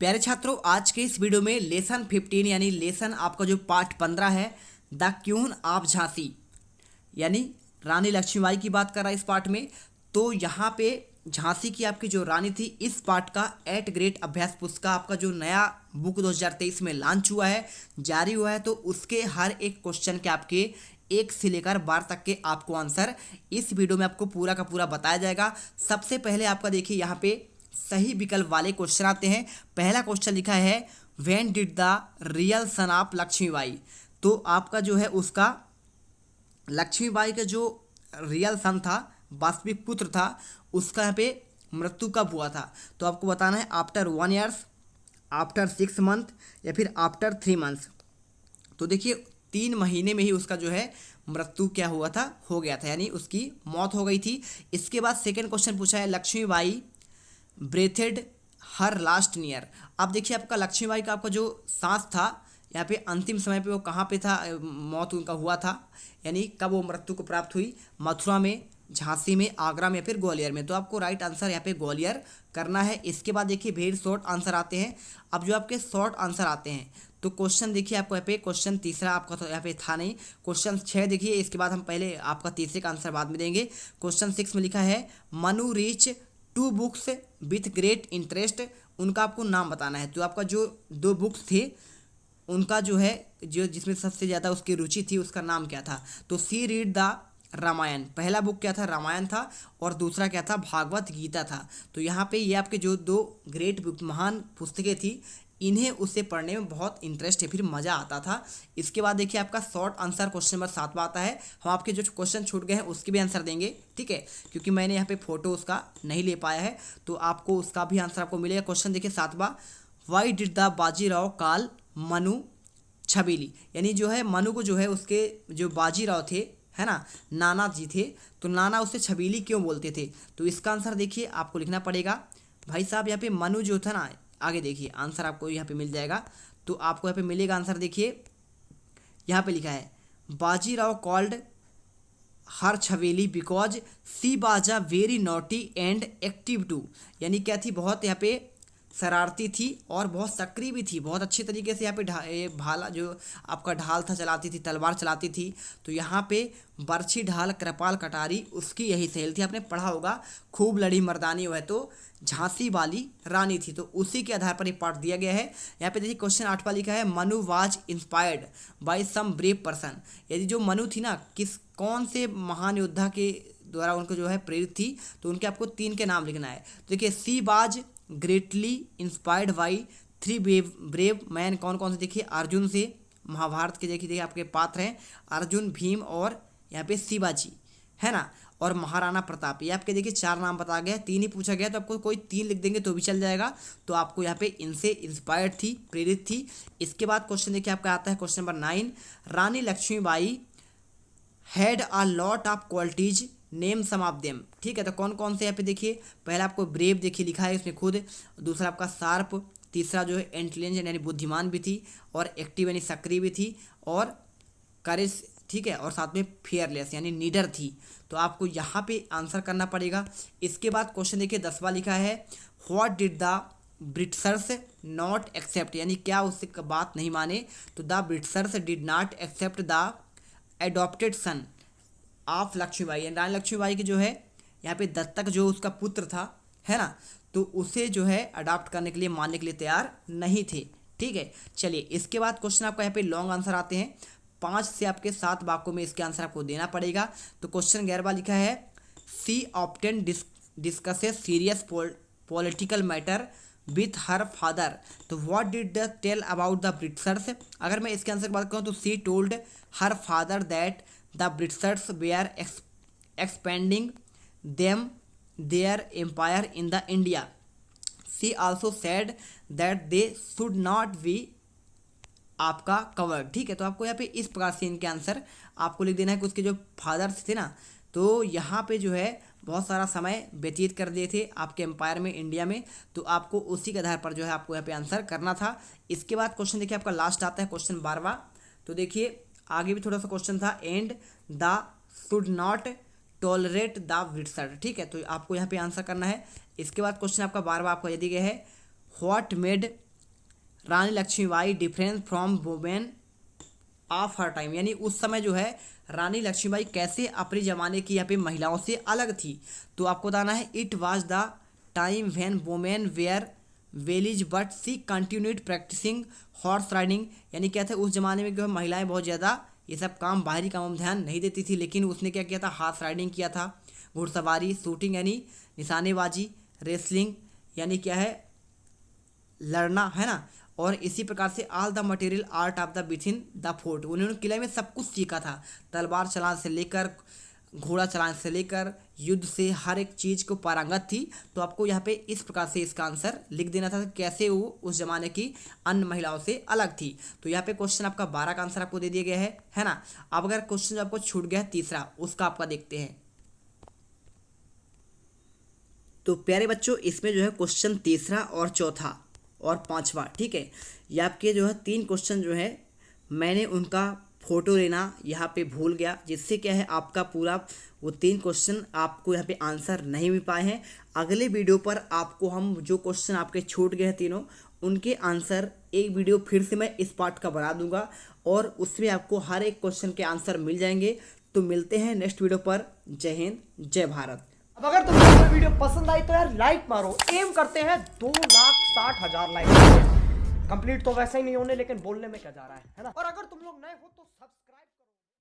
प्यारे छात्रों, आज के इस वीडियो में लेसन 15 यानी लेसन आपका जो पार्ट 15 है, द क्वीन ऑफ झांसी यानी रानी लक्ष्मीबाई की बात कर रहा है इस पार्ट में। तो यहाँ पे झांसी की आपकी जो रानी थी, इस पार्ट का 8 ग्रेड अभ्यास पुस्तक आपका जो नया बुक 2023 में लॉन्च हुआ है, जारी हुआ है, तो उसके हर एक क्वेश्चन के आपके 1 से लेकर 12 तक के आपको आंसर इस वीडियो में आपको पूरा का पूरा बताया जाएगा। सबसे पहले आपका देखिए यहाँ पे सही विकल्प वाले क्वेश्चन आते हैं। पहला क्वेश्चन लिखा है when did the real son of Lakshmibai. तो आपका जो है उसका लक्ष्मीबाई का जो रियल सन था, वास्तविक पुत्र था, उसका यहाँ पे मृत्यु कब हुआ था। तो आपको बताना है आफ्टर 1 ईयर्स, आफ्टर 6 मंथ या फिर आफ्टर 3 मंथ्स। तो देखिए 3 महीने में ही उसका जो है मृत्यु क्या हुआ था, हो गया था, यानी उसकी मौत हो गई थी। इसके बाद सेकेंड क्वेश्चन पूछा है लक्ष्मीबाई ब्रेथेड हर लास्ट ईयर। अब देखिए आपका लक्ष्मीबाई का आपका जो सांस था यहाँ पे अंतिम समय पे वो कहाँ पे था, मौत उनका हुआ था, यानी कब वो मृत्यु को प्राप्त हुई, मथुरा में, झांसी में, आगरा में या फिर ग्वालियर में। तो आपको राइट आंसर यहाँ पे ग्वालियर करना है। इसके बाद देखिए भेड़ शॉर्ट आंसर आते हैं। अब जो आपके शॉर्ट आंसर आते हैं तो क्वेश्चन देखिए आपको यहाँ पे क्वेश्चन तीसरा आपका तो यहाँ पे था नहीं, क्वेश्चन 6 देखिए। इसके बाद हम पहले आपका तीसरे का आंसर बाद में देंगे। क्वेश्चन 6 में लिखा है Manu reach 2 books with great interest. उनका आपको नाम बताना है। तो आपका जो 2 बुक्स थे उनका जो है जो जिसमें सबसे ज़्यादा उसकी रुचि थी उसका नाम क्या था। तो सी रीड द रामायण, पहला बुक क्या था, रामायण था, और दूसरा क्या था, भागवत गीता था। तो यहाँ पे ये आपके जो 2 ग्रेट महान पुस्तकें थी, इन्हें उससे पढ़ने में बहुत इंटरेस्ट है, फिर मज़ा आता था। इसके बाद देखिए आपका शॉर्ट आंसर क्वेश्चन नंबर 7 में आता है। हम आपके जो क्वेश्चन छूट गए हैं उसके भी आंसर देंगे, ठीक है, क्योंकि मैंने यहाँ पे फोटो उसका नहीं ले पाया है, तो आपको उसका भी आंसर आपको मिलेगा। क्वेश्चन देखिए 7वां, why did the Bajirao call Manu Chhabili. यानी जो है मनु को जो है उसके जो बाजीराव थे, है ना, नाना जी थे, तो नाना उससे छबीली क्यों बोलते थे। तो इसका आंसर देखिए आपको लिखना पड़ेगा भाई साहब। यहाँ पे मनु जो था ना, आगे देखिए आंसर आपको यहाँ पे मिल जाएगा। तो आपको यहाँ पे मिलेगा आंसर, देखिए यहाँ पे लिखा है Bajirao called her Chhabili because she was a very naughty and active too. यानी क्या थी, बहुत यहाँ पे शरारती थी और बहुत सक्रिय भी थी, बहुत अच्छे तरीके से यहाँ पे भाला जो आपका ढाल था चलाती थी, तलवार चलाती थी। तो यहाँ पे बर्छी ढाल कृपाल कटारी उसकी यही सहेल थी, आपने पढ़ा होगा, खूब लड़ी मर्दानी हो है तो झांसी वाली रानी थी। तो उसी के आधार पर ये पाठ दिया गया है। यहाँ पे देखिए क्वेश्चन 8वां लिखा है Manu was inspired by some brave person. यदि जो मनु थी ना, कौन से महान योद्धा के द्वारा उनको जो है प्रेरित थी, तो उनके आपको 3 के नाम लिखना है। तो देखिए सी बाज greatly inspired by 3 brave man. कौन कौन से, देखिए अर्जुन से, महाभारत के देखिए आपके पात्र हैं अर्जुन, भीम और यहाँ पे शिवाजी, है ना, और महाराणा प्रताप। ये आपके देखिए 4 नाम बता गया, 3 ही पूछा गया, तो आपको कोई 3 लिख देंगे तो भी चल जाएगा। तो आपको यहाँ पे इनसे इंस्पायर्ड थी, प्रेरित थी। इसके बाद क्वेश्चन देखिए आपका आता है question number 9, Rani Lakshmibai had a lot of qualities name some of them. ठीक है, तो कौन कौन से यहाँ पे देखिए, पहला आपको ब्रेव देखिए लिखा है उसमें खुद, दूसरा आपका शार्प, तीसरा जो है इंटेलिजेंट यानी बुद्धिमान भी थी, और एक्टिव यानी सक्रिय भी थी, और करेज, ठीक है, और साथ में फियरलेस यानी नीडर थी। तो आपको यहाँ पे आंसर करना पड़ेगा। इसके बाद क्वेश्चन देखिए 10वां लिखा है what did the Britishers not accept. यानी क्या उससे बात नहीं माने। तो the Britishers did not accept the adopted son of Lakshmibai. यानी रानी लक्ष्मीबाई की जो है यहाँ पे दत्तक जो उसका पुत्र था, है ना, तो उसे जो है अडॉप्ट करने के लिए, मानने के लिए तैयार नहीं थे। ठीक है, चलिए इसके बाद क्वेश्चन आपका यहाँ पे लॉन्ग आंसर आते हैं, 5 से आपके 7 वाक्यों में इसके आंसर आपको देना पड़ेगा। तो क्वेश्चन 11वां लिखा है she often discusses serious political matter with her father. तो what did the tell about the Britishers. अगर मैं इसके आंसर की बात करूँ तो she told her father that the Britishers were expanding them their empire in the India. She also said that they should not be आपका covered. ठीक है, तो आपको यहाँ पे इस प्रकार से इनके आंसर आपको लिख देना है कि उसके जो फादर्स थे ना, तो यहाँ पे जो है बहुत सारा समय व्यतीत कर दिए थे आपके एम्पायर में, इंडिया में। तो आपको उसी के आधार पर जो है आपको यहाँ पे आंसर करना था। इसके बाद क्वेश्चन देखिए आपका लास्ट आता है क्वेश्चन 12वां। तो देखिए आगे भी थोड़ा सा क्वेश्चन था and the should not tolerate the britisher. ठीक है, तो आपको यहाँ पे आंसर करना है। इसके बाद क्वेश्चन आपका 12वां आपको यदि गया है what made Rani Lakshmibai difference from women of her time, यानी उस समय जो है रानी लक्ष्मीबाई कैसे अपने ज़माने की यहाँ पे महिलाओं से अलग थी। तो आपको बताना है it was the time when women were veiled but she continued practising horse riding, यानी क्या था उस ज़माने में जो है महिलाएं बहुत ज़्यादा ये सब काम बाहरी कामों में ध्यान नहीं देती थी, लेकिन उसने क्या किया था, हॉर्स राइडिंग किया था, घुड़सवारी, शूटिंग यानी निशानेबाजी, रेसलिंग यानी क्या है लड़ना, है ना। और इसी प्रकार से all the material art of the within the fort, उन्होंने किले में सब कुछ सीखा था, तलवार चलाने से लेकर घोड़ा चलाने से लेकर युद्ध से हर एक चीज़ को पारंगत थी। तो आपको यहाँ पे इस प्रकार से इसका आंसर लिख देना था कैसे वो उस जमाने की अन्य महिलाओं से अलग थी। तो यहाँ पे क्वेश्चन आपका 12 का आंसर आपको दे दिया गया है ना। अब अगर क्वेश्चन जो आपको छूट गया है तीसरा, उसका आपका देखते हैं। तो प्यारे बच्चों इसमें जो है क्वेश्चन तीसरा और चौथा और पांचवा, ठीक है, ये आपके जो है 3 क्वेश्चन जो है मैंने उनका फ़ोटो लेना यहाँ पे भूल गया, जिससे क्या है आपका पूरा वो 3 क्वेश्चन आपको यहाँ पे आंसर नहीं मिल पाए हैं। अगले वीडियो पर आपको हम जो क्वेश्चन आपके छूट गए हैं तीनों, उनके आंसर एक वीडियो फिर से मैं इस पार्ट का बना दूंगा और उसमें आपको हर एक क्वेश्चन के आंसर मिल जाएंगे। तो मिलते हैं नेक्स्ट वीडियो पर। जय हिंद, जय भारत। अब अगर तुम्हें कोई वीडियो पसंद आई तो यार लाइक मारो, एम करते हैं 2,60,000 लाइक। कंप्लीट तो वैसे ही नहीं होने, लेकिन बोलने में क्या जा रहा है ना। और अगर तुम लोग नए हो तो सब्सक्राइब